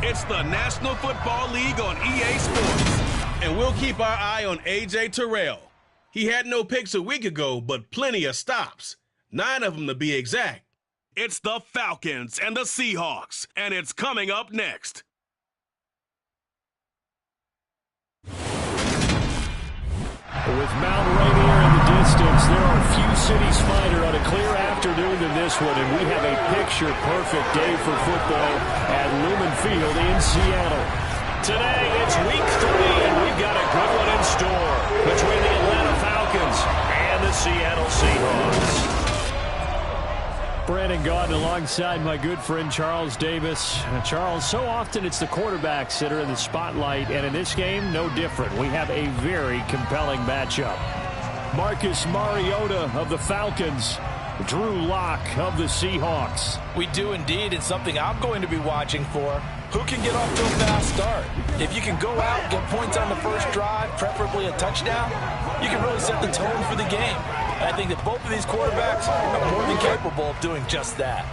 It's the National Football League on EA Sports. And we'll keep our eye on A.J. Terrell. He had no picks a week ago, but plenty of stops. 9 of them to be exact. It's the Falcons and the Seahawks, and it's coming up next. With Mount Rainier in the distance, there are few cities finer on a clear afternoon than this one, and we have a picture-perfect day for football at Lumen Field in Seattle. Today, it's week 3, and we've got a good one in store between the Atlanta Falcons and the Seattle Seahawks. Brandon Gaudin alongside my good friend Charles Davis. Charles, so often it's the quarterbacks that are in the spotlight, and in this game, no different. We have a very compelling matchup. Marcus Mariota of the Falcons, Drew Lock of the Seahawks. We do indeed, and something I'm going to be watching for. Who can get off to a fast start? If you can go out, get points on the first drive, preferably a touchdown, you can really set the tone for the game. And I think that both of these quarterbacks are more than capable of doing just that.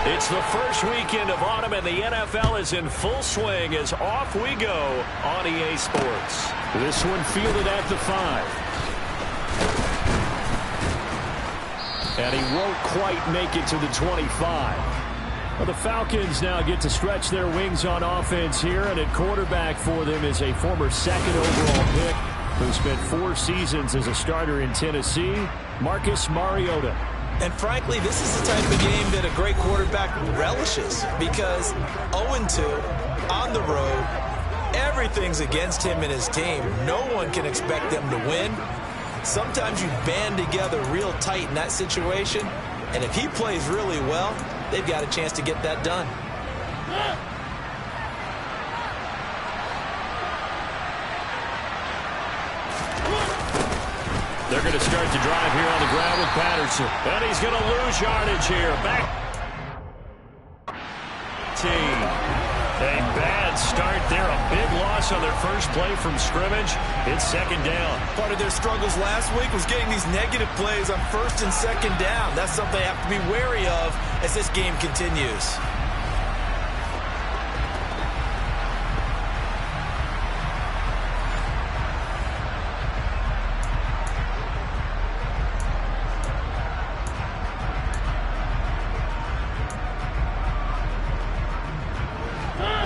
It's the first weekend of autumn, and the NFL is in full swing as off we go on EA Sports. This one fielded at the 5. And he won't quite make it to the 25. Well, the Falcons now get to stretch their wings on offense here, and at quarterback for them is a former second overall pick who spent 4 seasons as a starter in Tennessee, Marcus Mariota. And frankly, this is the type of game that a great quarterback relishes because 0-2 on the road, everything's against him and his team. No one can expect them to win. Sometimes you band together real tight in that situation, and if he plays really well, they've got a chance to get that done. They're going to start to drive here on the ground with Patterson. And he's going to lose yardage here. Back. Team. A bad start there. A big loss on their first play from scrimmage. It's second down. Part of their struggles last week was getting these negative plays on first and second down. That's something they have to be wary of as this game continues.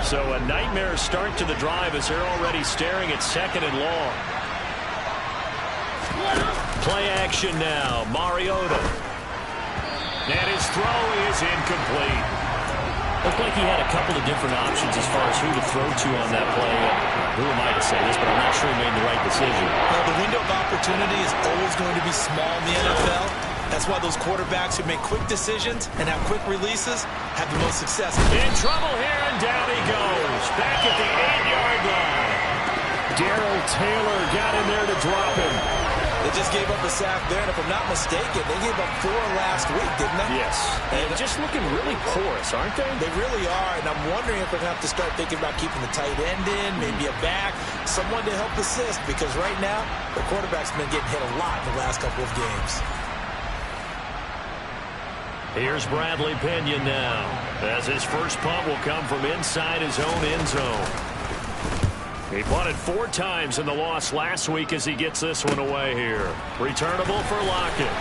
So a nightmare start to the drive as they're already staring at second and long. Play action now. Mariota. And his throw is incomplete. Looked like he had a couple of different options as far as who to throw to on that play. Who am I to say this, but I'm not sure he made the right decision. Well, the window of opportunity is always going to be small in the NFL. That's why those quarterbacks who make quick decisions and have quick releases have the most success. In trouble here, and down he goes. Back at the 8-yard line. Darrell Taylor got in there to drop him. They just gave up a sack there, and if I'm not mistaken, they gave up 4 last week, didn't they? Yes. And just looking really porous, aren't they? They really are, and I'm wondering if they're going to have to start thinking about keeping the tight end in, maybe a back, someone to help assist, because right now, the quarterback's been getting hit a lot in the last couple of games. Here's Bradley Pinion now, as his first punt will come from inside his own end zone. He punted 4 times in the loss last week as he gets this one away here. Returnable for Lockett.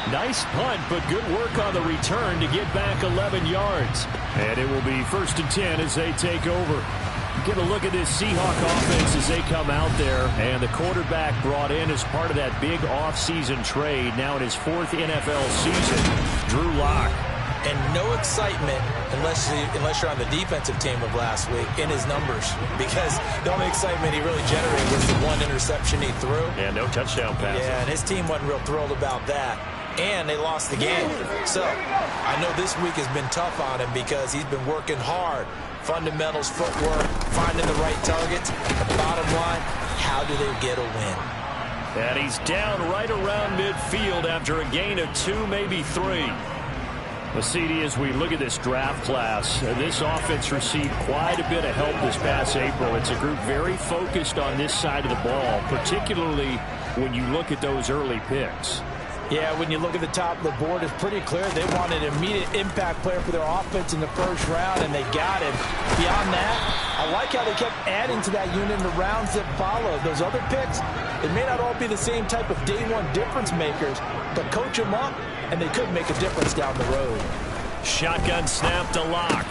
Nice punt, but good work on the return to get back 11 yards. And it will be 1st and 10 as they take over. Get a look at this Seahawk offense as they come out there. And the quarterback brought in as part of that big offseason trade, now in his 4th NFL season, Drew Lock. And no excitement unless you're on the defensive team of last week in his numbers. Because the only excitement he really generated was the 1 interception he threw. Yeah, no touchdown passes. Yeah, and his team wasn't real thrilled about that. And they lost the game. So I know this week has been tough on him because he's been working hard. Fundamentals, footwork, finding the right targets. The bottom line, how do they get a win? And he's down right around midfield after a gain of 2, maybe 3. Well, CD, as we look at this draft class, this offense received quite a bit of help this past April. It's a group very focused on this side of the ball, particularly when you look at those early picks. Yeah, when you look at the top of the board, it's pretty clear they wanted an immediate impact player for their offense in the first round, and they got him. Beyond that, I like how they kept adding to that unit in the rounds that followed. Those other picks, it may not all be the same type of day-one difference makers, but coach them up, and they could make a difference down the road. Shotgun snap to Lock.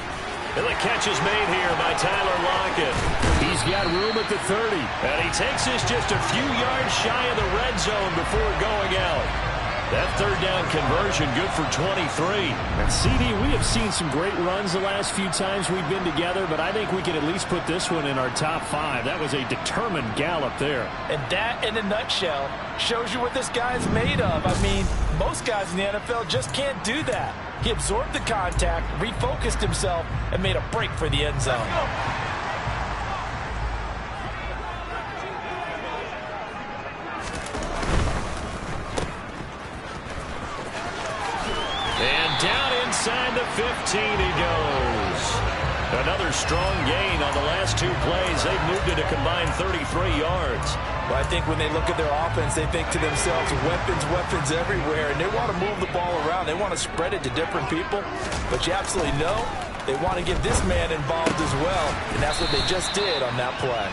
And the catch is made here by Tyler Lockett. He's got room at the 30. And he takes this just a few yards shy of the red zone before going out. That third down conversion good for 23. And CD, we have seen some great runs the last few times we've been together, but I think we can at least put this one in our top 5. That was a determined gallop there. And that, in a nutshell, shows you what this guy's made of. I mean, most guys in the NFL just can't do that. He absorbed the contact, refocused himself, and made a break for the end zone. And down inside the 15 he goes. Another strong gain on the last 2 plays. They've moved it a combined 33 yards. Well, I think when they look at their offense, they think to themselves, weapons everywhere, and they want to move the ball around. They want to spread it to different people, but you absolutely know they want to get this man involved as well, and that's what they just did on that play.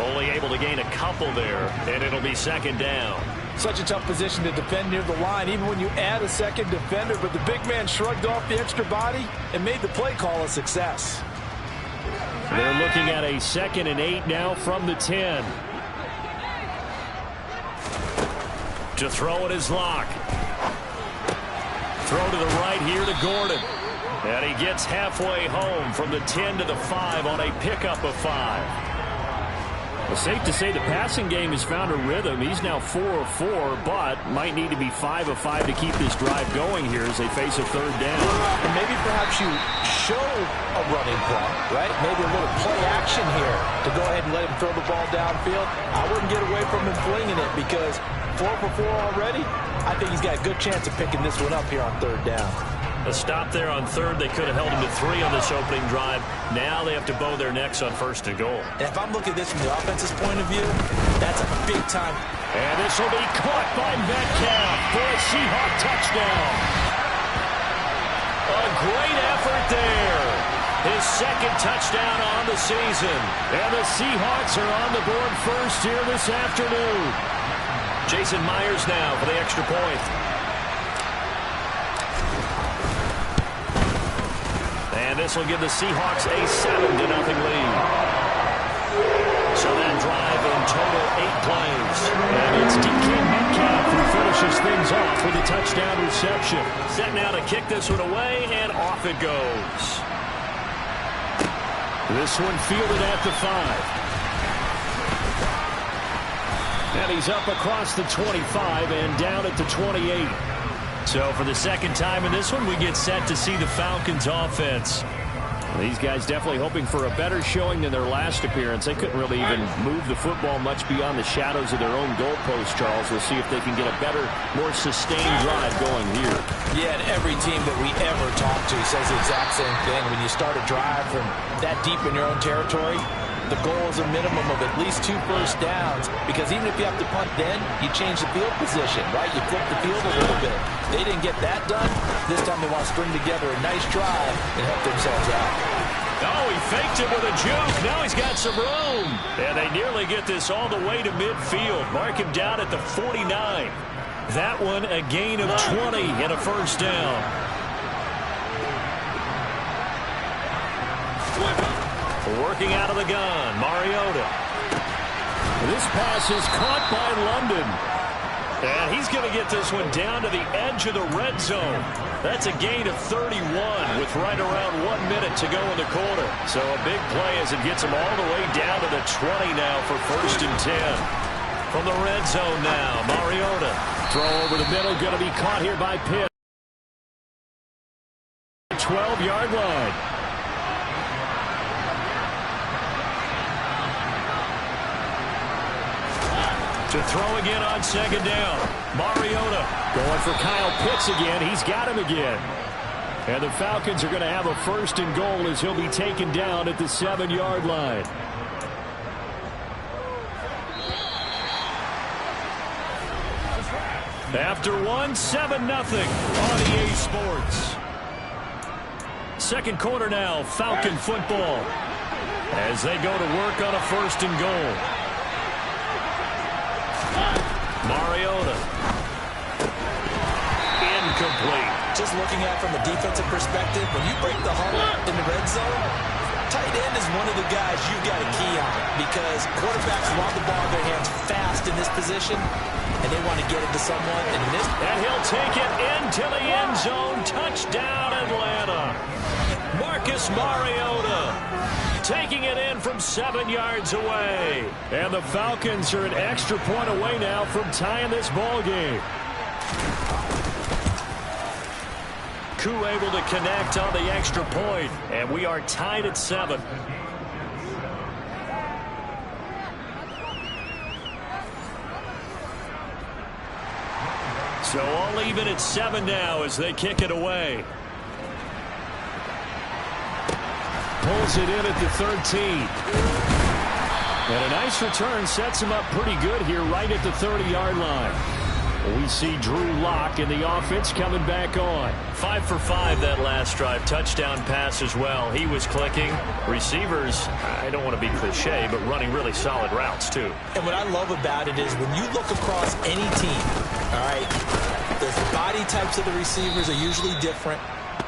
Only able to gain a couple there, and it'll be second down. Such a tough position to defend near the line, even when you add a second defender, but the big man shrugged off the extra body and made the play call a success. They're looking at a 2nd and 8 now from the 10. To throw it is Lock. Throw to the right here to Gordon. And he gets halfway home from the 10 to the 5 on a pickup of 5. Well, safe to say the passing game has found a rhythm. He's now 4 of 4, but might need to be 5 of 5 to keep this drive going here as they face a third down. And maybe perhaps you show a running play, right? Maybe a little play action here to go ahead and let him throw the ball downfield. I wouldn't get away from him flinging it because 4 for 4 already. I think he's got a good chance of picking this one up here on third down. A stop there on third. They could have held him to 3 on this opening drive. Now they have to bow their necks on 1st and goal. And if I'm looking at this from the offense's point of view, that's a big time. And this will be caught by Metcalf for a Seahawk touchdown. A great effort there. His 2nd touchdown on the season. And the Seahawks are on the board first here this afternoon. Jason Myers now for the extra point. And this will give the Seahawks a 7-0 lead. So that drive in total 8 plays. And it's DK Metcalf who finishes things off with a touchdown reception. Set now to kick this one away, and off it goes. This one fielded at the 5. And he's up across the 25 and down at the 28. So for the 2nd time in this one, we get set to see the Falcons offense. These guys definitely hoping for a better showing than their last appearance. They couldn't really even move the football much beyond the shadows of their own goalpost, Charles. We'll see if they can get a better, more sustained drive going here. Yeah, and every team that we ever talk to says the exact same thing. When you start a drive from that deep in your own territory, the goal is a minimum of at least 2 first downs, because even if you have to punt then, you change the field position, right? You flip the field a little bit. They didn't get that done. This time they want to string together a nice drive and help themselves out. Oh, he faked it with a juke. Now he's got some room. And they nearly get this all the way to midfield. Mark him down at the 49. That one a gain of 20 and a first down. Working out of the gun, Mariota. This pass is caught by London. And he's going to get this one down to the edge of the red zone. That's a gain of 31 with right around 1 minute to go in the quarter. So a big play as it gets him all the way down to the 20 now for 1st and 10. From the red zone now, Mariota. Throw over the middle, going to be caught here by Pitt. 12-yard line. To throw again on 2nd down. Mariota going for Kyle Pitts again. He's got him again. And the Falcons are going to have a 1st and goal as he'll be taken down at the 7-yard line. After 7-0 on EA Sports. Second quarter now, Falcon football, as they go to work on a 1st and goal. Mariota. Incomplete. Just looking at it from a defensive perspective, when you break the huddle in the red zone, tight end is one of the guys you've got to key on because quarterbacks want the ball in their hands fast in this position, and they want to get it to someone. And he'll take it into the end zone. Touchdown, Atlanta. Marcus Mariota taking it in from 7 yards away. And the Falcons are an extra point away now from tying this ball game. Koo able to connect on the extra point, and we are tied at 7. So all even at 7 now as they kick it away. Pulls it in at the 13. And a nice return sets him up pretty good here right at the 30-yard line. We see Drew Lock in the offense coming back on. 5 for 5 that last drive. Touchdown pass as well. He was clicking. Receivers, I don't want to be cliche, but running really solid routes too. And what I love about it is when you look across any team, all right, the body types of the receivers are usually different.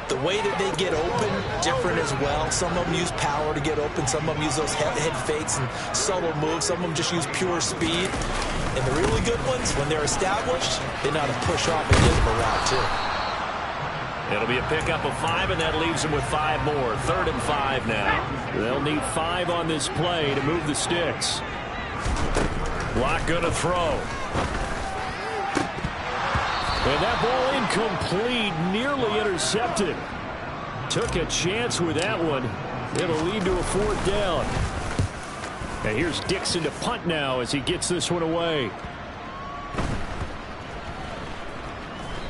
The way that they get open, different as well. Some of them use power to get open. Some of them use those head fakes and subtle moves. Some of them just use pure speed. And the really good ones, when they're established, they know how to push off and get them a route, too. It'll be a pickup of 5, and that leaves them with 5 more. 3rd and 5 now. They'll need 5 on this play to move the sticks. Lock going to throw. And that ball incomplete, nearly intercepted. Took a chance with that one. It'll lead to a 4th down. And here's Dixon to punt now as he gets this one away.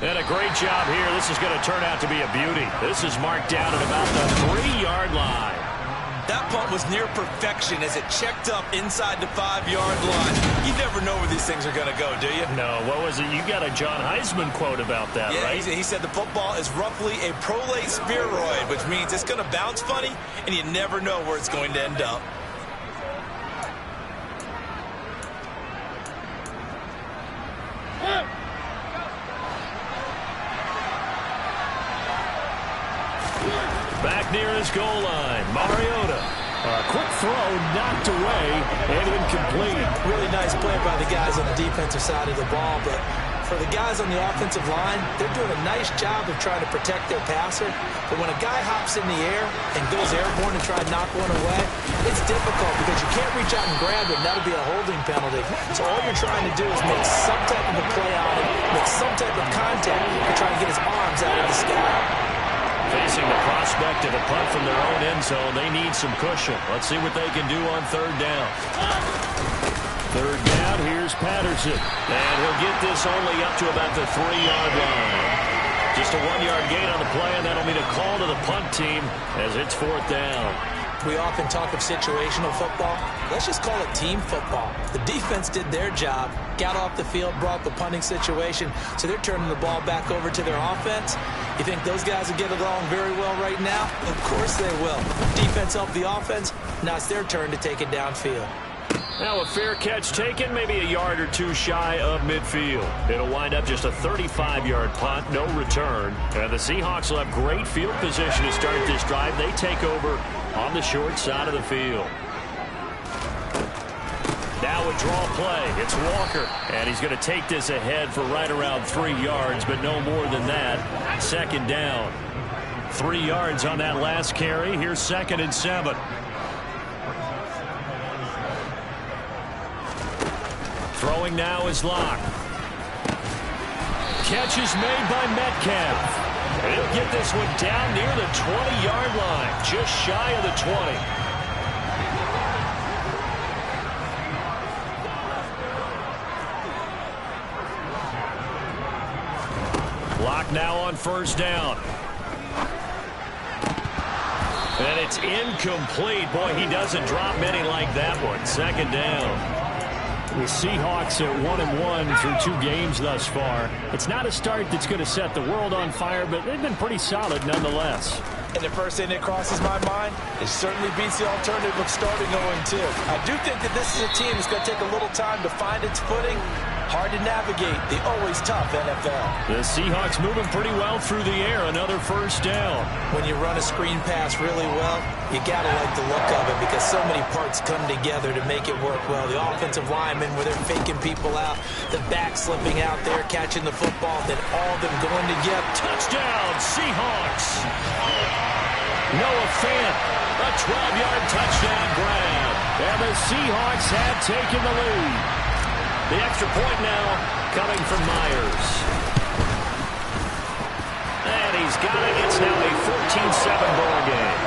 And a great job here. This is going to turn out to be a beauty. This is marked down at about the 3-yard line. That punt was near perfection as it checked up inside the 5-yard line. You never know where these things are going to go, do you? No, what was it? You got a John Heisman quote about that, yeah, right? He said the football is roughly a prolate spheroid, which means it's going to bounce funny, and you never know where it's going to end up. Back near his goal line, Mariota. A quick throw knocked away and incomplete. Really nice play by the guys on the defensive side of the ball, but for the guys on the offensive line, they're doing a nice job of trying to protect their passer. But when a guy hops in the air and goes airborne and try to knock one away, it's difficult because you can't reach out and grab it, and that'll be a holding penalty. So all you're trying to do is make some type of a play on it, make some type of contact, and try to get his arms out of the sky. Facing the prospect of a punt from their own end zone, they need some cushion. Let's see what they can do on 3rd down. 3rd down, here's Patterson. And he'll get this only up to about the 3-yard line. Just a 1-yard gain on the play, and that'll mean a call to the punt team as it's 4th down. We often talk of situational football. Let's just call it team football. The defense did their job, got off the field, brought the punting situation, so they're turning the ball back over to their offense. You think those guys will get along very well right now? Of course they will. Defense helped the offense. Now it's their turn to take it downfield. Now a fair catch taken, maybe a yard or two shy of midfield. It'll wind up just a 35-yard punt, no return. And the Seahawks will have great field position to start this drive. They take over on the short side of the field. Now a draw play. It's Walker. And he's going to take this ahead for right around 3 yards, but no more than that. 2nd down. 3 yards on that last carry. Here's 2nd and 7. Throwing now is Lock. Catch is made by Metcalf. And he'll get this one down near the 20-yard line, just shy of the 20. Lock now on 1st down. And it's incomplete. Boy, he doesn't drop many like that one. Second down. The Seahawks at 1-1 through 2 games thus far. It's not a start that's going to set the world on fire, but they've been pretty solid nonetheless. And the first thing that crosses my mind is certainly beats the alternative of starting 0-2. I do think that this is a team that's going to take a little time to find its footing. Hard to navigate the always tough NFL. The Seahawks moving pretty well through the air. Another first down. When you run a screen pass really well, you got to like the look of it because so many parts come together to make it work well. The offensive linemen, where they're faking people out, the back slipping out there, catching the football, then all of them going together. Touchdown, Seahawks. Noah Fant, a 12-yard touchdown grab. And the Seahawks have taken the lead. The extra point now coming from Myers. And he's got it. It's now a 14-7 ball game.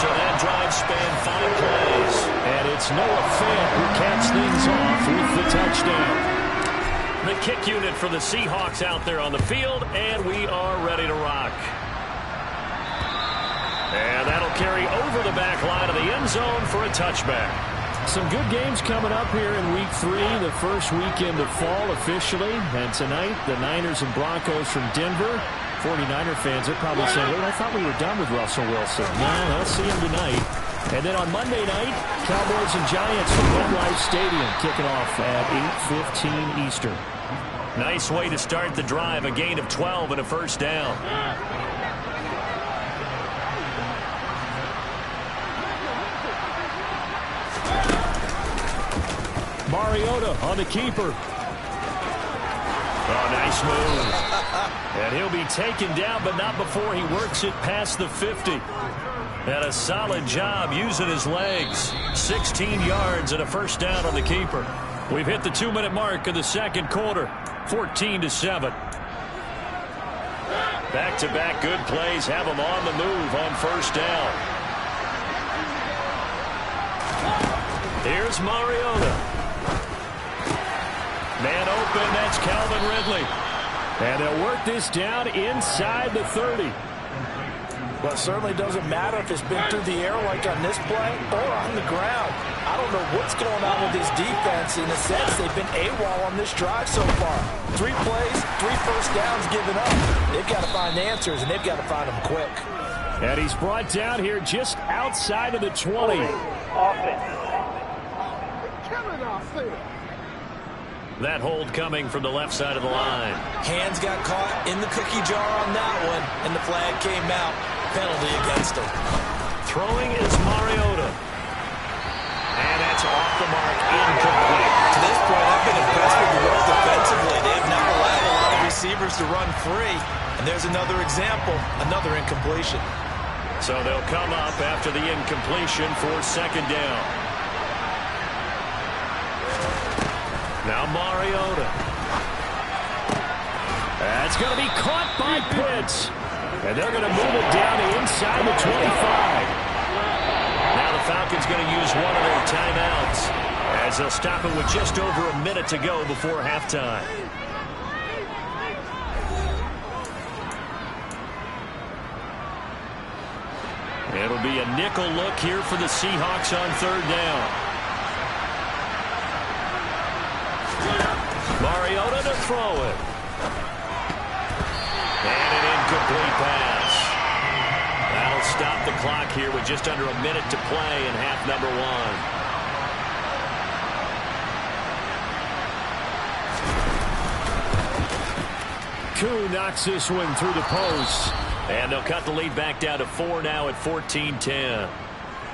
So that drive spanned 5 plays. And it's Noah Fant who caps things off with the touchdown. The kick unit for the Seahawks out there on the field, and we are ready to rock. And that'll carry over the back line of the end zone for a touchback. Some good games coming up here in Week 3, the first weekend of fall officially. And tonight, the Niners and Broncos from Denver. 49er fans are probably saying, wait, I thought we were done with Russell Wilson. No, they'll see him tonight. And then on Monday night, Cowboys and Giants from MetLife Stadium kicking off at 8:15 Eastern. Nice way to start the drive, a gain of 12 and a first down. Mariota on the keeper. Oh, nice move. And he'll be taken down, but not before he works it past the 50. And a solid job using his legs. 16 yards and a first down on the keeper. We've hit the 2-minute mark of the second quarter. 14-7. Back-to-back good plays have him on the move on first down. Here's Mariota. Man open, that's Calvin Ridley. And they'll work this down inside the 30. Well, it certainly doesn't matter if it's been through the air like on this play or on the ground. I don't know what's going on with this defense. In a sense, they've been AWOL on this drive so far. 3 plays, 3 first downs given up. They've got to find answers, and they've got to find them quick. And he's brought down here just outside of the 20. That hold coming from the left side of the line. Hands got caught in the cookie jar on that one, and the flag came out. Penalty against him. Throwing is Mariota. And that's off the mark, incomplete. To this point, I've been impressed with the work defensively. They have not allowed a lot of receivers to run free. And there's another example, another incompletion. So they'll come up after the incompletion for second down. Now Mariota. That's going to be caught by Pitts. And they're going to move it down to inside the 25. Now the Falcons going to use one of their timeouts as they'll stop it with just over a minute to go before halftime. It'll be a nickel look here for the Seahawks on third down. Mariota to throw it. And an incomplete pass. That'll stop the clock here with just under a minute to play in half number 1. Koo knocks this one through the post. And they'll cut the lead back down to 4 now at 14-10.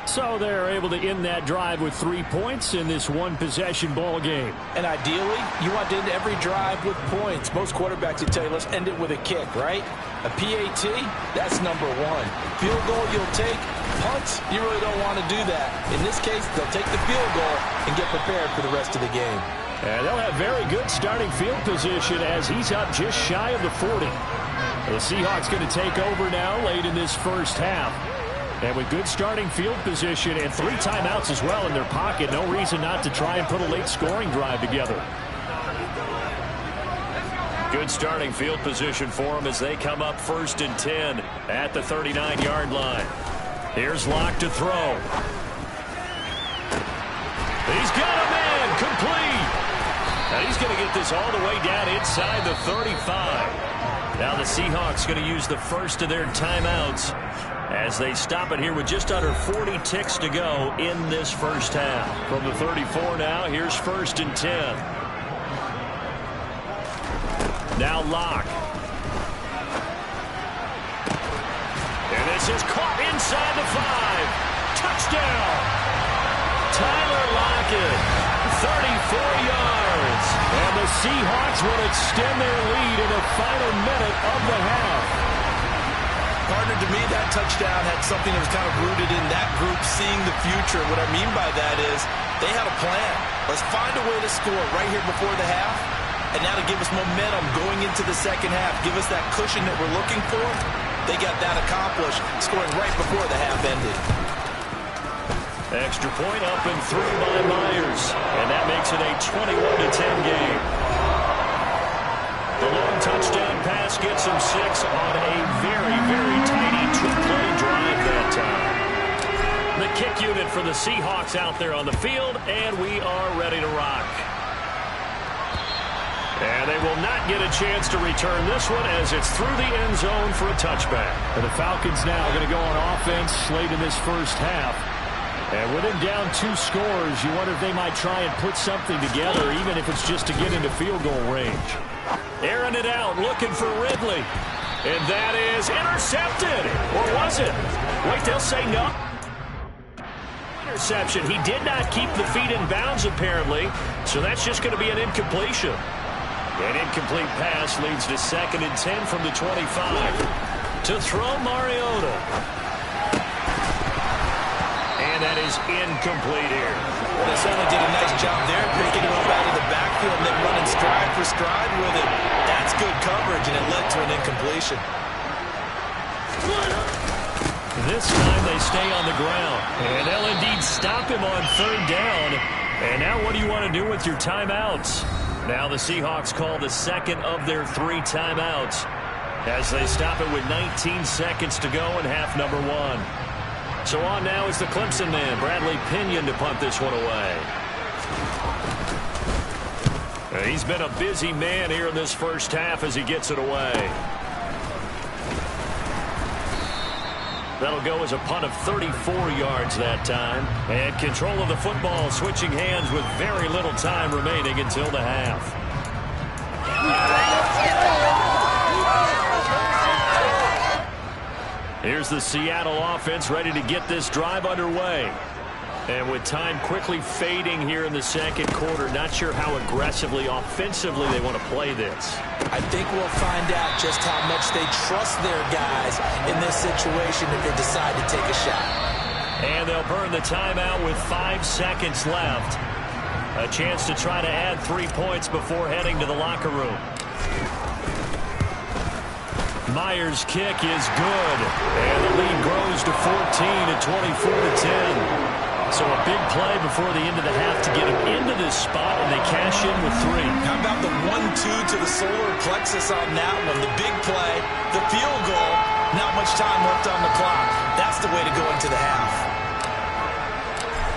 So they're able to end that drive with 3 points in this one-possession ball game. And ideally, you want to end every drive with points. Most quarterbacks would tell you, let's end it with a kick, right? A PAT, that's number 1. Field goal you'll take. Punts, you really don't want to do that. In this case, they'll take the field goal and get prepared for the rest of the game. And they'll have very good starting field position as he's up just shy of the 40. The Seahawks going to take over now late in this first half. And with good starting field position and 3 timeouts as well in their pocket, no reason not to try and put a late scoring drive together. Good starting field position for them as they come up 1st and 10 at the 39-yard line. Here's Locke to throw. He's got a man complete. And he's going to get this all the way down inside the 35. Now the Seahawks going to use the first of their timeouts as they stop it here with just under 40 ticks to go in this first half. From the 34 now, here's 1st and 10. Now Locke. And this is caught inside the 5. Touchdown. Tyler Lockett, 34 yards. And the Seahawks will extend their lead in the final minute of the half. Partner, to me, that touchdown had something that was kind of rooted in that group seeing the future. What I mean by that is they had a plan. Let's find a way to score right here before the half. And now to give us momentum going into the second half, give us that cushion that we're looking for. They got that accomplished, scoring right before the half ended. Extra point up and through by Myers. And that makes it a 21-10 game. The long touchdown pass gets him 6 on a very, very tiny two-play drive that time. The kick unit for the Seahawks out there on the field, and we are ready to rock. And they will not get a chance to return this one as it's through the end zone for a touchback. And the Falcons now are going to go on offense late in this first half. And with him down 2 scores, you wonder if they might try and put something together, even if it's just to get into field goal range. Airing it out, looking for Ridley. And that is intercepted. Or was it? Wait, they'll say no. Interception. He did not keep the feet in bounds, apparently. So that's just going to be an incompletion. An incomplete pass leads to 2nd and 10 from the 25. To throw Mariota. And that is incomplete here. Well, they certainly did a nice job there, picking him up out of the backfield and then running stride for stride with it. That's good coverage, and it led to an incompletion. This time they stay on the ground. And they'll indeed stop him on 3rd down. And now what do you want to do with your timeouts? Now the Seahawks call the second of their 3 timeouts as they stop it with 19 seconds to go in half number 1. So on now is the Clemson man, Bradley Pinion, to punt this one away. He's been a busy man here in this first half as he gets it away. That'll go as a punt of 34 yards that time. And control of the football switching hands with very little time remaining until the half. Here's the Seattle offense ready to get this drive underway. And with time quickly fading here in the second quarter, not sure how aggressively, offensively they want to play this. I think we'll find out just how much they trust their guys in this situation if they decide to take a shot. And they'll burn the timeout with 5 seconds left. A chance to try to add 3 points before heading to the locker room. Myers' kick is good. And the lead grows to 14 at 24-10. So a big play before the end of the half to get them into this spot, and they cash in with 3. How about the 1-2 to the solar plexus on that one? The big play, the field goal, not much time left on the clock. That's the way to go into the half.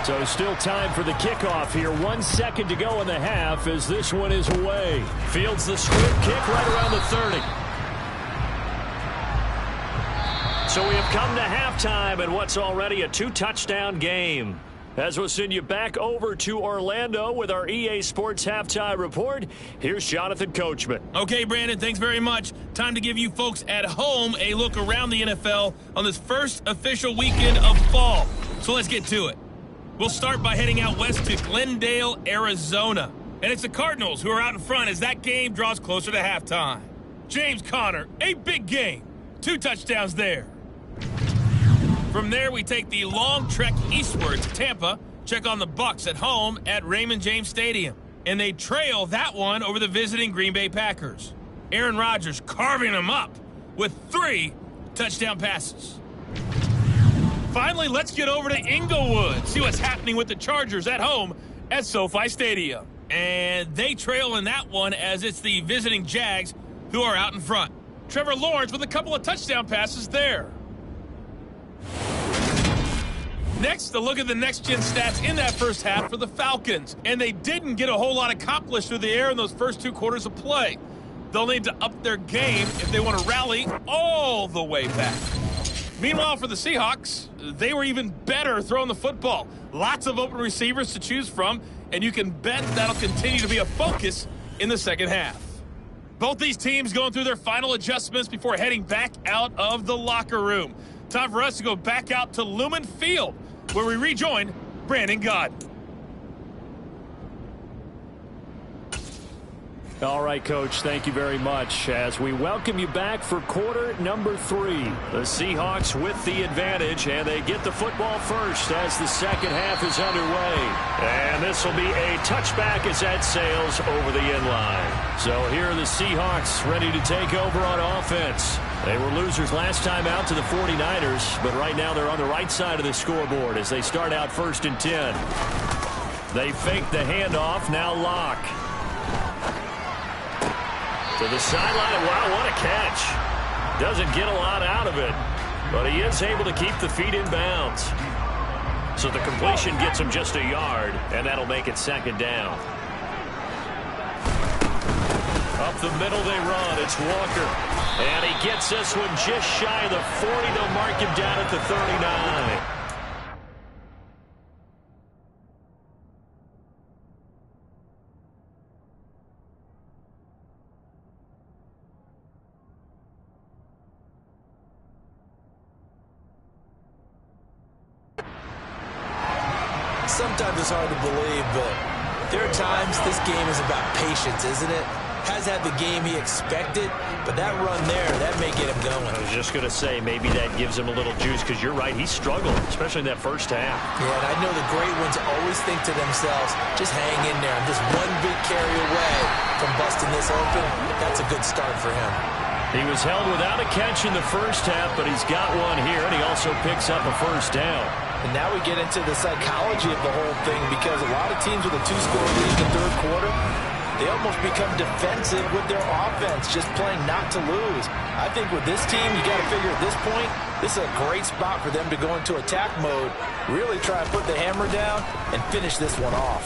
So still time for the kickoff here. 1 second to go in the half as this one is away. Fields the squib kick right around the 30. So we have come to halftime in what's already a 2-touchdown game. As we'll send you back over to Orlando with our EA Sports Halftime Report, here's Jonathan Coachman. Okay, Brandon, thanks very much. Time to give you folks at home a look around the NFL on this first official weekend of fall. So let's get to it. We'll start by heading out west to Glendale, Arizona. And it's the Cardinals who are out in front as that game draws closer to halftime. James Conner, a big game. 2 touchdowns there. From there, we take the long trek eastward to Tampa, check on the Bucs at home at Raymond James Stadium. And they trail that one over the visiting Green Bay Packers. Aaron Rodgers carving them up with 3 touchdown passes. Finally, let's get over to Inglewood, see what's happening with the Chargers at home at SoFi Stadium. And they trail in that one as it's the visiting Jags who are out in front. Trevor Lawrence with a couple of touchdown passes there. Next, a look at the next-gen stats in that first half for the Falcons. And they didn't get a whole lot accomplished through the air in those first 2 quarters of play. They'll need to up their game if they want to rally all the way back. Meanwhile, for the Seahawks, they were even better throwing the football. Lots of open receivers to choose from, and you can bet that'll continue to be a focus in the second half. Both these teams going through their final adjustments before heading back out of the locker room. Time for us to go back out to Lumen Field, where we rejoin Brandon Gaudin. All right, Coach, thank you very much as we welcome you back for quarter number 3. The Seahawks with the advantage, and they get the football first as the second half is underway. And this will be a touchback as that sails over the end line. So here are the Seahawks ready to take over on offense. They were losers last time out to the 49ers, but right now they're on the right side of the scoreboard as they start out 1st and 10. They fake the handoff, now Locke. To the sideline, and wow, what a catch. Doesn't get a lot out of it, but he is able to keep the feet in bounds. So the completion gets him just a yard, and that'll make it 2nd down. Up the middle they run. It's Walker. And he gets this one just shy of the 40. They'll mark him down at the 39. Sometimes it's hard to believe, but there are times this game is about patience, isn't it? Has had the game he expected, but that run there, that may get him going. I was just going to say, maybe that gives him a little juice, because you're right, he struggled, especially in that first half. Yeah, and I know the great ones always think to themselves, just hang in there. I'm just one big carry away from busting this open. That's a good start for him. He was held without a catch in the first half, but he's got one here, and he also picks up a 1st down. And now we get into the psychology of the whole thing, because a lot of teams with a 2-score lead in the 3rd quarter, they almost become defensive with their offense, just playing not to lose. I think with this team, you got to figure at this point, this is a great spot for them to go into attack mode, really try and put the hammer down and finish this one off.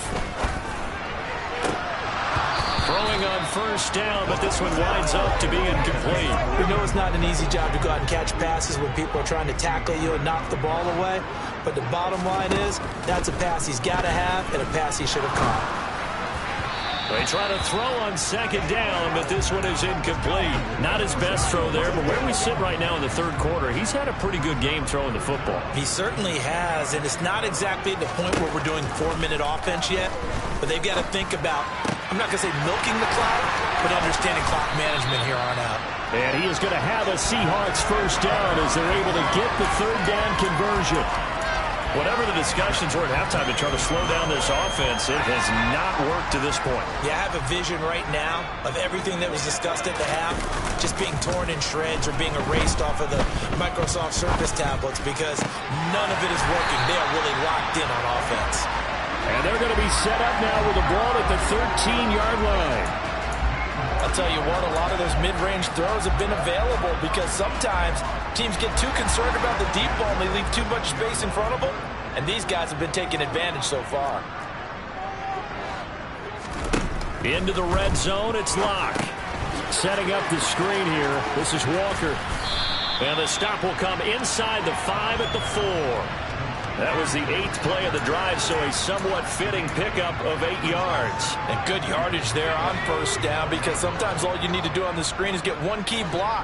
Throwing on 1st down, but this one winds up to be incomplete. We know it's not an easy job to go out and catch passes when people are trying to tackle you and knock the ball away, but the bottom line is that's a pass he's got to have and a pass he should have caught. They try to throw on 2nd down, but this one is incomplete. Not his best throw there, but where we sit right now in the 3rd quarter, he's had a pretty good game throwing the football. He certainly has, and it's not exactly at the point where we're doing 4-minute offense yet, but they've got to think about, I'm not going to say milking the clock, but understanding clock management here on out. And he is going to have a Seahawks 1st down as they're able to get the 3rd down conversion. Whatever the discussions were at halftime to try to slow down this offense, it has not worked to this point. Yeah, I have a vision right now of everything that was discussed at the half just being torn in shreds or being erased off of the Microsoft Surface tablets, because none of it is working. They are really locked in on offense. And they're going to be set up now with the ball at the 13-yard line. I'll tell you what, a lot of those mid-range throws have been available, because sometimes teams get too concerned about the deep ball and they leave too much space in front of them, and these guys have been taking advantage so far. Into the red zone, it's Locke. Setting up the screen here, this is Walker. And the stop will come inside the 5 at the 4. That was the 8th play of the drive, so a somewhat fitting pickup of 8 yards. And good yardage there on 1st down, because sometimes all you need to do on the screen is get one key block.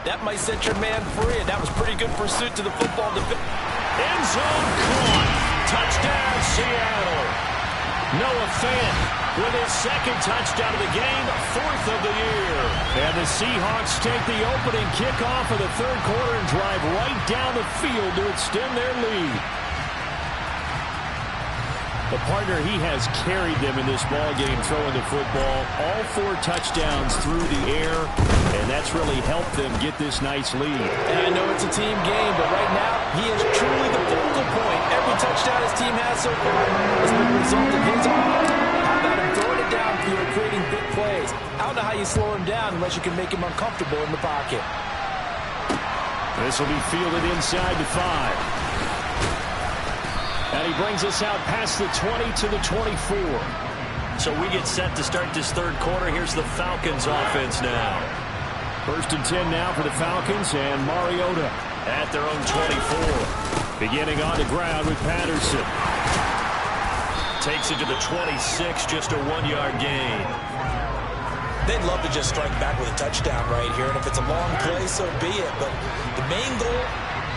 That might set your man free, and that was pretty good pursuit to the football. End zone caught. Touchdown, Seattle. Noah Fant with his 2nd touchdown of the game, 4th of the year. And the Seahawks take the opening kickoff of the 3rd quarter and drive right down the field to extend their lead. The partner, he has carried them in this ballgame throwing the football. All 4 touchdowns through the air, and that's really helped them get this nice lead. And I know it's a team game, but right now, he is truly the focal point. Every touchdown his team has so far has been a result of his arm. How about him throwing it downfield, creating big plays? I don't know how you slow him down unless you can make him uncomfortable in the pocket. This will be fielded inside the 5. And he brings us out past the 20 to the 24. So we get set to start this third quarter. Here's the Falcons offense now. 1st and 10 now for the Falcons, and Mariota At their own 24. beginning on the ground with Patterson. Takes it to the 26, just a 1-yard gain. They'd love to just strike back with a touchdown right here, and if it's a long play, so be it. But the main goal,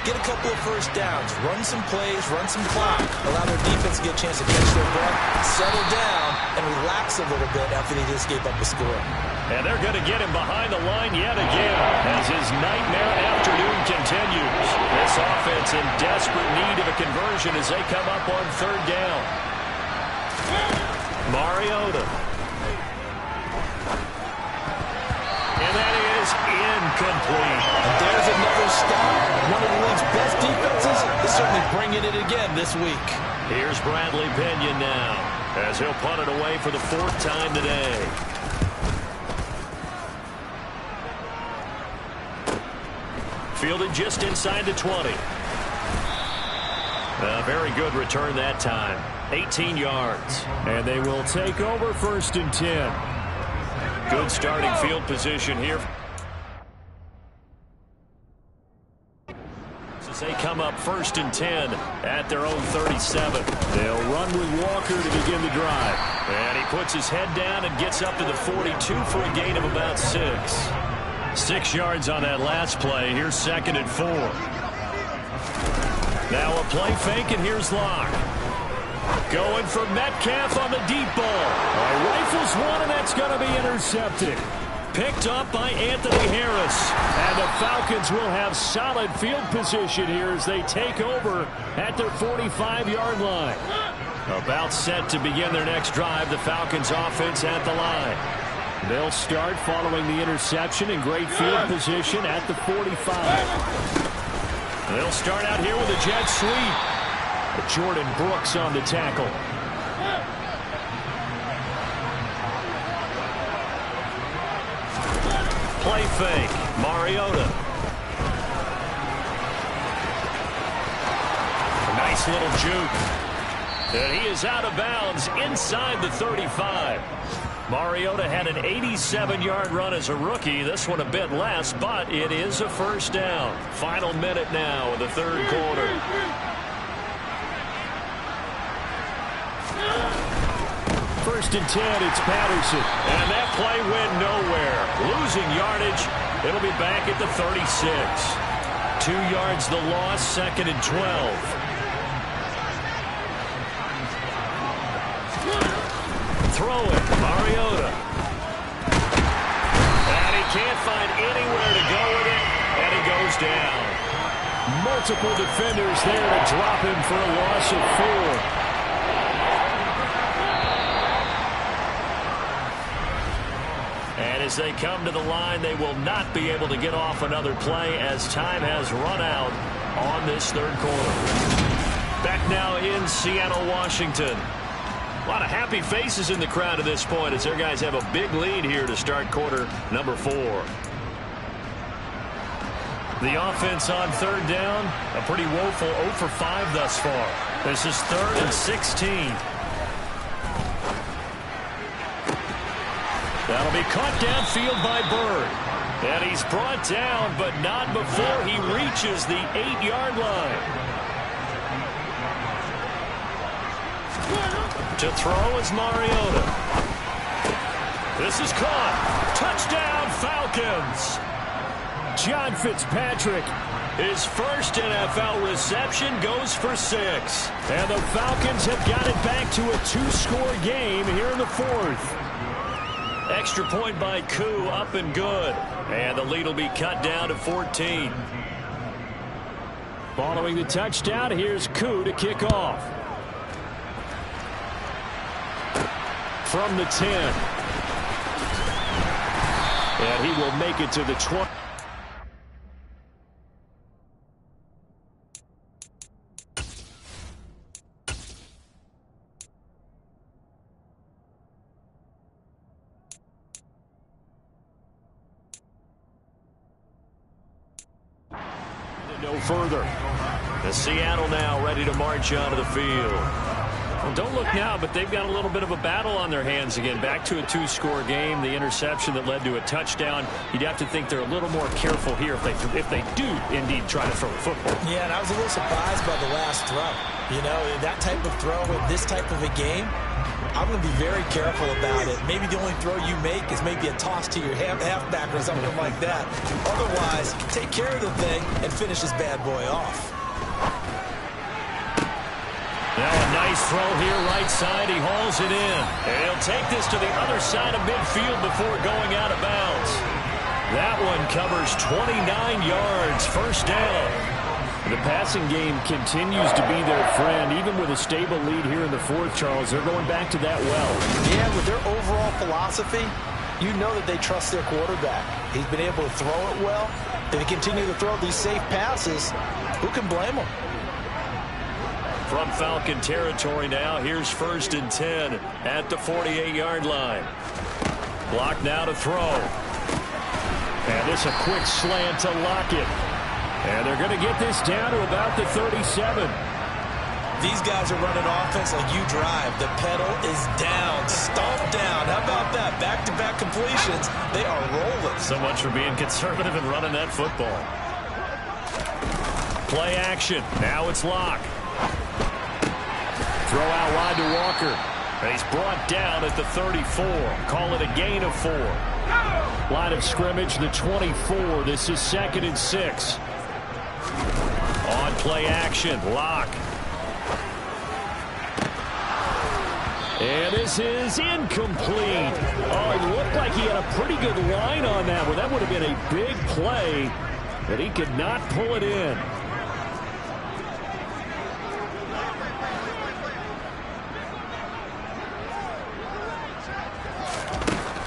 get a couple of first downs, run some plays, run some clock, allow their defense to get a chance to catch their breath, settle down, and relax a little bit after they just gave up a score. And they're going to get him behind the line yet again as his nightmare afternoon continues. This offense in desperate need of a conversion as they come up on 3rd down. Mariota. And that is incomplete. And there's another stop. One of the league's best defenses is certainly bringing it again this week. Here's Bradley Pinion now as he'll punt it away for the 4th time today. Fielded just inside the 20. A very good return that time. 18 yards. And they will take over 1st and 10. Good starting field position here. As they come up 1st and 10 at their own 37. They'll run with Walker to begin the drive. And he puts his head down and gets up to the 42 for a gain of about 6. 6 yards on that last play. Here's 2nd and 4. Now a play fake, and here's Locke. Going for Metcalf on the deep ball. Rifles one, and that's going to be intercepted. Picked up by Anthony Harris. And the Falcons will have solid field position here as they take over at their 45-yard line. About set to begin their next drive, the Falcons offense at the line. They'll start following the interception in great field position at the 45. They'll start out here with a jet sweep. Jordan Brooks on the tackle. Play fake. Mariota. A nice little juke. And he is out of bounds inside the 35. Mariota had an 87-yard run as a rookie. This one a bit less, but it is a 1st down. Final minute now of the 3rd quarter. First and 10, it's Patterson. And that play went nowhere. Losing yardage. It'll be back at the 36. 2 yards the loss, 2nd and 12. Throw it, Mariota. And he can't find anywhere to go with it, and he goes down. Multiple defenders there to drop him for a loss of 4. And as they come to the line, they will not be able to get off another play as time has run out on this 3rd quarter. Back now in Seattle, Washington. A lot of happy faces in the crowd at this point as their guys have a big lead here to start quarter number 4. The offense on 3rd down, a pretty woeful 0 for 5 thus far. This is 3rd and 16. That'll be caught downfield by Bird. And he's brought down, but not before he reaches the 8-yard line. To throw is Mariota. This is caught. Touchdown, Falcons. John Fitzpatrick. His first NFL reception goes for 6. And the Falcons have got it back to a 2-score game here in the 4th. Extra point by Koo, up and good. And the lead will be cut down to 14. Following the touchdown, here's Koo to kick off. From the 10. And he will make it to the 20. go further. The Seattle now ready to march onto the field. Well, don't look now, but they've got a little bit of a battle on their hands again. Back to a 2-score game. The interception that led to a touchdown. You'd have to think they're a little more careful here if they do indeed try to throw the football. Yeah, and I was a little surprised by the last throw. You know, that type of throw in this type of a game, I'm going to be very careful about it. Maybe the only throw you make is maybe a toss to your halfback or something like that. Otherwise, take care of the thing and finish this bad boy off. Now a nice throw here, right side. He hauls it in. And he'll take this to the other side of midfield before going out of bounds. That one covers 29 yards. First down. The passing game continues to be their friend. Even with a stable lead here in the fourth, Charles, they're going back to that well. Yeah, with their overall philosophy, you know that they trust their quarterback. He's been able to throw it well. If they continue to throw these safe passes, who can blame them? From Falcon territory now, here's 1st and 10 at the 48-yard line. Block now to throw. And this a quick slant to Lockett. And they're going to get this down to about the 37. These guys are running offense like you drive. The pedal is down, stomp down. How about that? Back-to-back completions. They are rolling. So much for being conservative and running that football. Play action. Now it's Locke. Throw out wide to Walker. And he's brought down at the 34. Call it a gain of 4. Line of scrimmage, the 24. This is 2nd and 6. On play action, Locke. And this is incomplete. Oh, it looked like he had a pretty good line on that one. That would have been a big play, but he could not pull it in.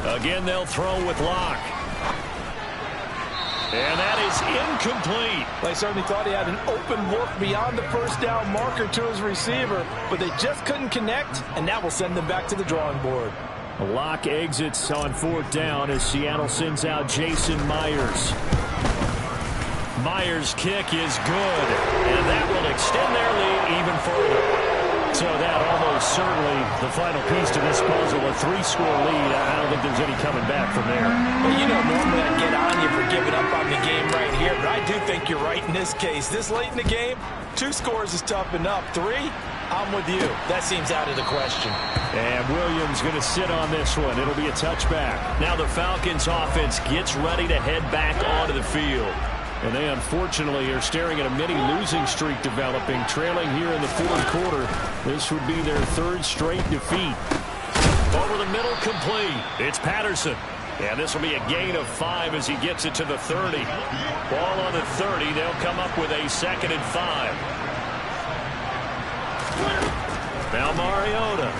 Again, they'll throw with Locke. And that is incomplete. They certainly thought he had an open look beyond the first down marker to his receiver, but they just couldn't connect, and that will send them back to the drawing board. Locke exits on 4th down as Seattle sends out Jason Myers. Myers' kick is good, and that will extend their lead even further. So that almost certainly the final piece to this puzzle, a 3-score lead. I don't think there's any coming back from there. Well, you know, normally I'd get on you for giving up on the game right here, but I do think you're right in this case. This late in the game, 2 scores is tough enough. 3, I'm with you. That seems out of the question. And Williams going to sit on this one. It'll be a touchback. Now the Falcons offense gets ready to head back onto the field. And they unfortunately are staring at a mini losing streak developing, trailing here in the 4th quarter. This would be their 3rd straight defeat. Over the middle, complete. It's Patterson. And this will be a gain of 5 as he gets it to the 30. Ball on the 30. They'll come up with a 2nd and 5. Now Mariota.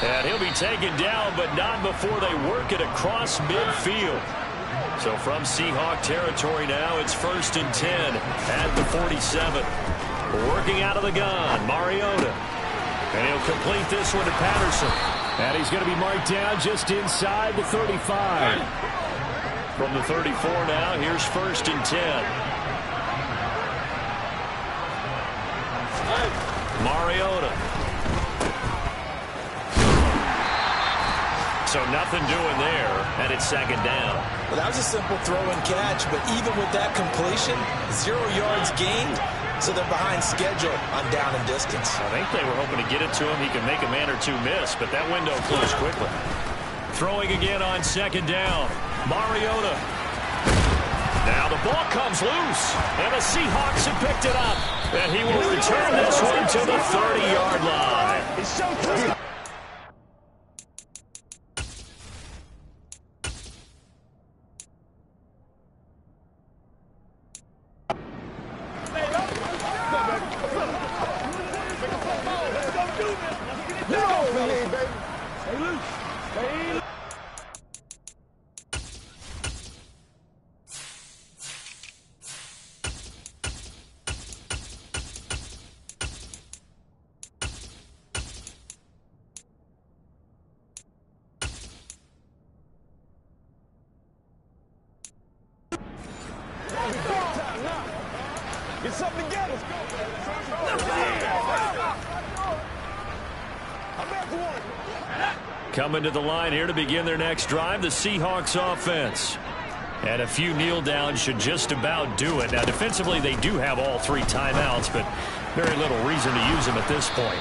And he'll be taken down, but not before they work it across midfield. So from Seahawk territory now, it's 1st and 10 at the 47. Working out of the gun, Mariota. And he'll complete this one to Patterson. And he's going to be marked down just inside the 35. From the 34 now, here's 1st and 10. Mariota. So nothing doing there, and it's 2nd down. Well, that was a simple throw and catch, but even with that completion, 0 yards gained, so they're behind schedule on down and distance. I think they were hoping to get it to him. He could make a man or 2 miss, but that window closed quickly. Throwing again on 2nd down. Mariota. Now the ball comes loose, and the Seahawks have picked it up. And he will return this one to the 30-yard line. It's so close. Get something together. Coming to the line here to begin their next drive, the Seahawks offense. And a few kneel downs should just about do it. Now, defensively, they do have all 3 timeouts, but very little reason to use them at this point.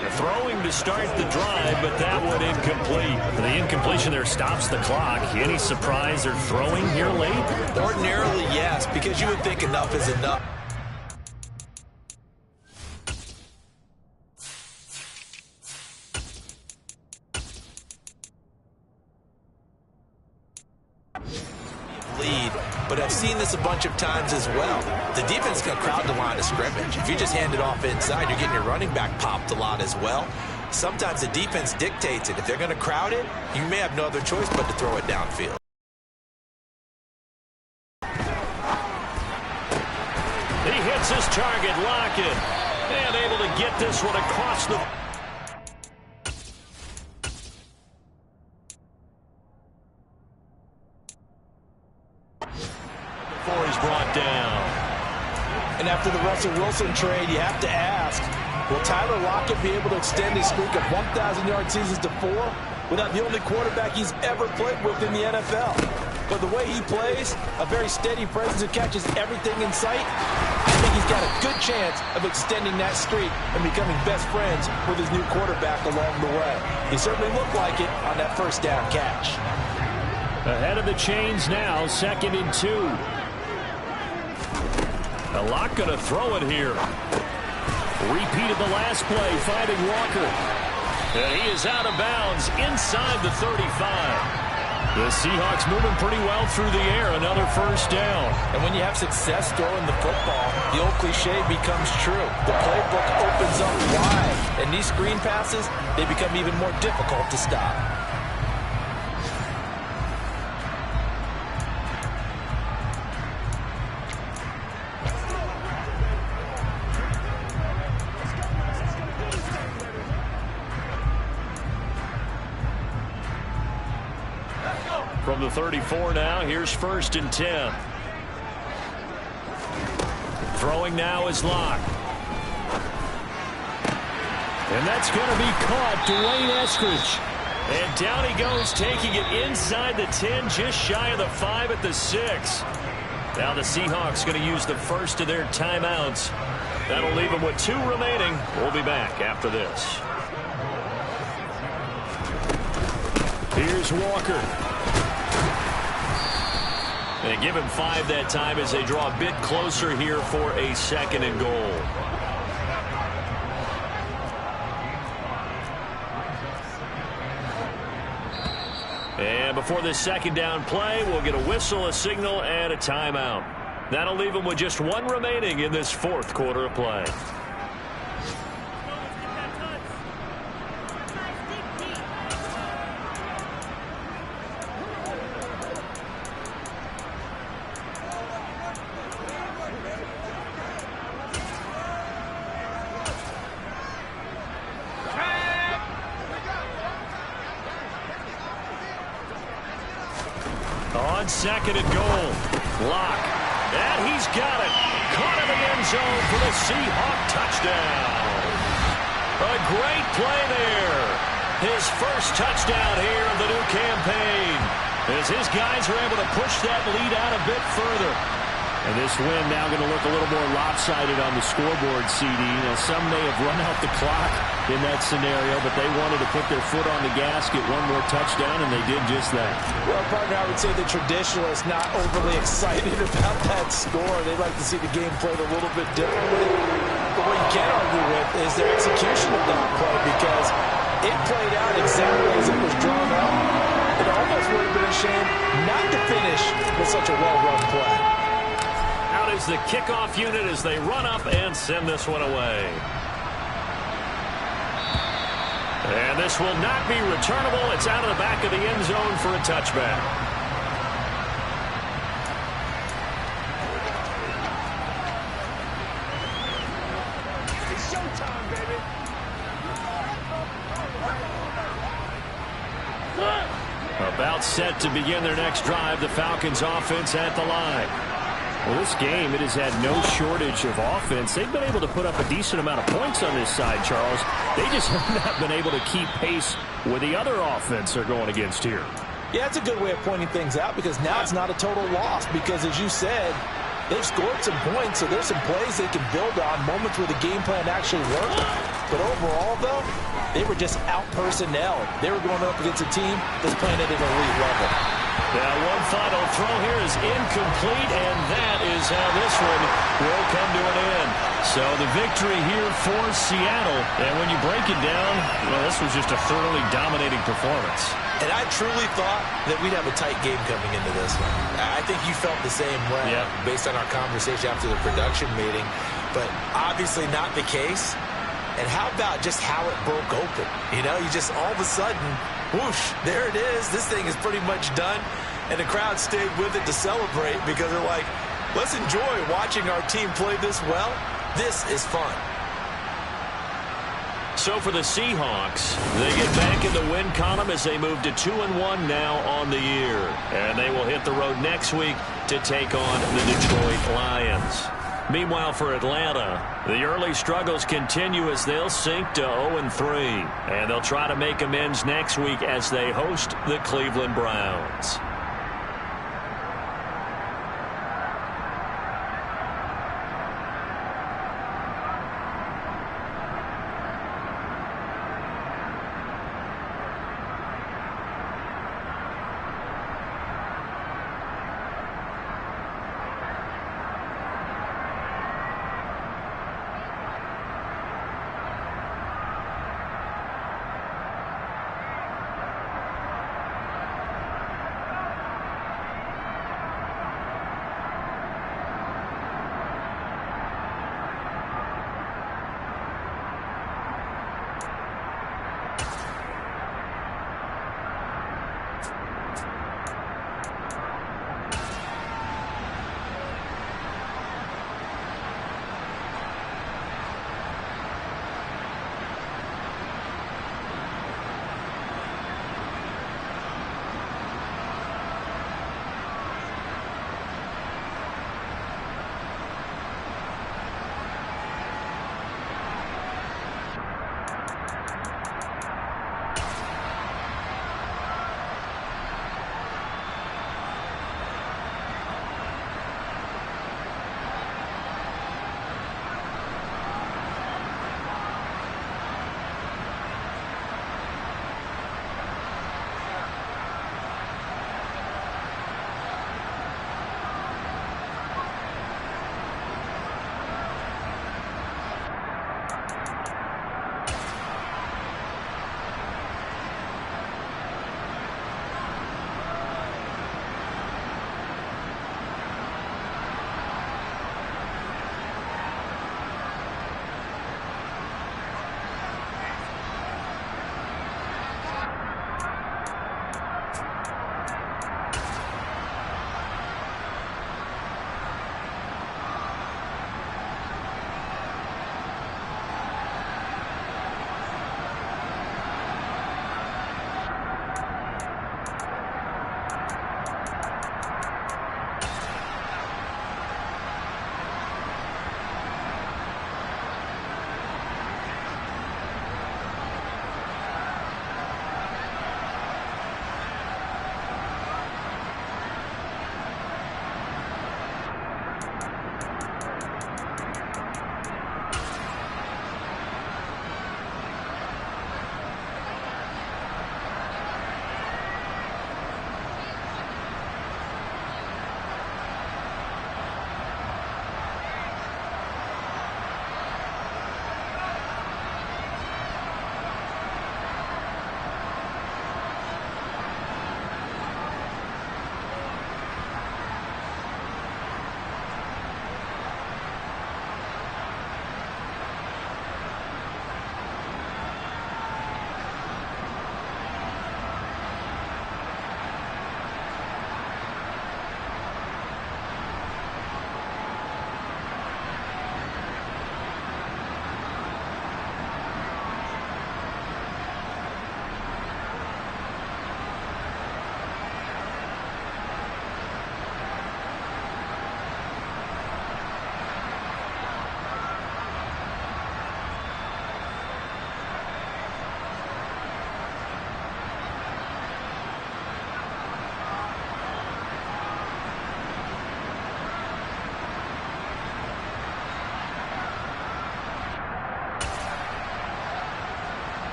They're throwing to start the drive, but that one incomplete. The incompletion there stops the clock. Any surprise they're throwing here late? Ordinarily, yes, because you would think enough is enough. Lead, but I've seen this a bunch of times as well. The defense is going to crowd the line of scrimmage. If you just hand it off inside, you're getting your running back popped a lot as well. Sometimes the defense dictates it. If they're going to crowd it, you may have no other choice but to throw it downfield. He hits his target, Lockett, and able to get this one across the... Before he's brought down. And after the Russell Wilson trade, you have to ask, will Tyler Lockett be able to extend his streak of 1,000-yard seasons to 4 without the only quarterback he's ever played with in the NFL? But the way he plays, a very steady presence and catches everything in sight, I think he's got a good chance of extending that streak and becoming best friends with his new quarterback along the way. He certainly looked like it on that first down catch. Ahead of the chains now, 2nd and 2. A lot going to throw it here. Repeated the last play, finding Walker. And he is out of bounds inside the 35. The Seahawks moving pretty well through the air. Another first down. And when you have success throwing the football, the old cliche becomes true. The playbook opens up wide. And these screen passes, they become even more difficult to stop. From the 34 now, here's 1st and 10. Throwing now is Locke. And that's going to be caught, Dwayne Eskridge. And down he goes, taking it inside the 10, just shy of the 5 at the 6. Now the Seahawks going to use the first of their timeouts. That'll leave them with 2 remaining. We'll be back after this. Here's Walker. They give him 5 that time as they draw a bit closer here for a 2nd and goal. And before this 2nd down play, we'll get a whistle, a signal, and a timeout. That'll leave them with just 1 remaining in this 4th quarter of play. On 2nd and goal, Locke, and he's got it. Caught in the end zone for the Seahawk touchdown. A great play there. His first touchdown here of the new campaign, as his guys are able to push that lead out a bit further. And this win now going to look a little more lopsided on the scoreboard, CD. Now, some may have run out the clock in that scenario, but they wanted to put their foot on the gas, get 1 more touchdown, and they did just that. Well, partner, I would say the traditionalists not overly excited about that score. They'd like to see the game played a little bit differently. But what you can't argue with is their execution of that play, because it played out exactly as it was drawn up. It almost would have been a shame not to finish with such a well-run play. Out is the kickoff unit as they run up and send this one away. And this will not be returnable. It's out of the back of the end zone for a touchback. It's showtime, baby. About set to begin their next drive, the Falcons offense at the line. Well, this game, it has had no shortage of offense. They've been able to put up a decent amount of points on this side, Charles. They just have not been able to keep pace with the other offense they're going against here. Yeah, it's a good way of pointing things out because now it's not a total loss because, as you said, they've scored some points, so there's some plays they can build on, moments where the game plan actually worked. But overall, though, they were just out-personnel. They were going up against a team that's playing at an elite level. Now, one final throw here is incomplete, and that is how this one will come to an end. So the victory here for Seattle. And when you break it down, well, this was just a thoroughly dominating performance. And I truly thought that we'd have a tight game coming into this one. I think you felt the same way based on our conversation after the production meeting. But obviously not the case. And how about just how it broke open? You know, you just all of a sudden, whoosh, there it is. This thing is pretty much done. And the crowd stayed with it to celebrate because they're like, let's enjoy watching our team play this well. This is fun. So for the Seahawks, they get back in the win column as they move to 2-1 now on the year. And they will hit the road next week to take on the Detroit Lions. Meanwhile, for Atlanta, the early struggles continue as they'll sink to 0-3. And they'll try to make amends next week as they host the Cleveland Browns.